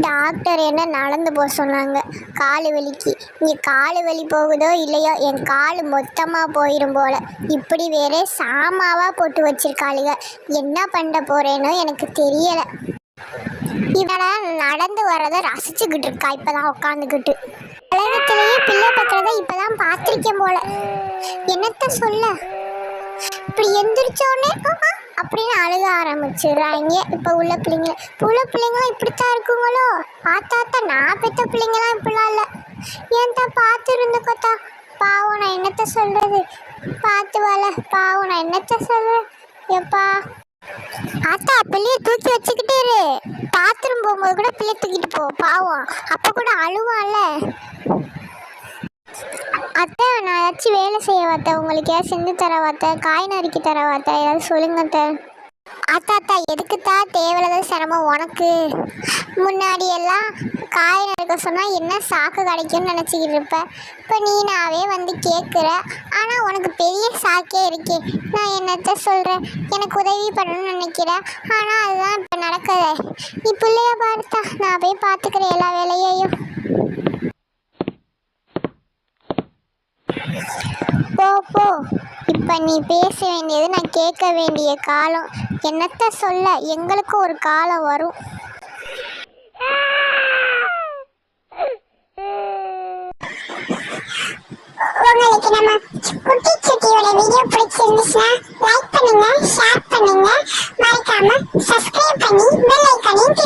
Doctor என்ன நடந்து போக சொன்னாங்க காலு வலிக்கு. இங்கே காலு வலி போகுதோ இல்லையோ என் காலு மொத்தமாக போயிடும் போல. இப்படி வேற சாமாவாக போட்டு வச்சிருக்காளுங்க. என்ன பண்ண போறேனோ எனக்கு தெரியலை. இவன் நடந்து வர்றதை ரசிச்சுக்கிட்டு இருக்கா. இப்போதான் உட்காந்துக்கிட்டு உலகத்திலேயே பிள்ளை பக்கிறத இப்போதான் பார்த்துருக்கேன் போல. என்னத்த சொல்ல, இப்படி எந்திரிச்சோடனே அப்படின்னு அழுக ஆரம்பிச்சிடுறாங்க. இப்போ உள்ள பிள்ளைங்களும் இப்படித்தான் இருக்குங்களோ. ஆத்தாத்தா நான் பெற்ற பிள்ளைங்களாம் இப்படிலாம் இல்லை. ஏன்டா பார்த்து இருந்துக்கோத்தா. பாவம் நான் என்னத்த சொல்றது. பார்த்து வாழ பாவம் நான் என்னத்த சொல்றேன். எப்பா ஆத்தா பிள்ளைய தூக்கி வச்சுக்கிட்டே இரு. பாத்ரூம் போகும்போது கூட பிள்ளைய தூக்கிட்டு போ. பாவம் அப்போ கூட அழுவான்ல. அத்தை நான் ஏதாச்சும் வேலை செய்ய வாத்த, உங்களுக்கு ஏதாவது செஞ்சு தர வாத்த, காய் நறுக்கி தர வாத்த, ஏதாவது சொல்லுங்க அத்தை. அத்தாத்தா எதுக்குத்தான் தேவையில்லாத சிரமம் உனக்கு. முன்னாடி எல்லாம் காய் நறுக்க சொன்னால் என்ன சாக்கு கிடைக்கும்னு நினச்சிக்கிட்டு இருப்ப. இப்போ நீனாவே வந்து கேட்குற. ஆனால் உனக்கு பெரிய சாக்கே இருக்கே. நான் என்னத்த சொல்கிறேன். எனக்கு உதவி பண்ணணும்னு நினைக்கிறேன். ஆனால் அதுதான் இப்போ நடக்குது. நீ பிள்ளைய பார்த்தா நான் போய் பார்த்துக்கிறேன் எல்லா வேலையையும். போ. இப்போ நீ பேச வேண்டியது நான் கேட்க வேண்டிய காலம். என்னத்த சொல்ல, எங்களுக்கு ஒரு காலம் வரும். உங்களுக்கு நம்ம குட்டி சுட்டியோட வீடியோ பிடிச்சிருந்துச்சுன்னா லைக் பண்ணுங்க, ஷேர் பண்ணுங்க, மறக்காம சப்ஸ்கிரைப் பண்ணி பெல் ஐகானையும்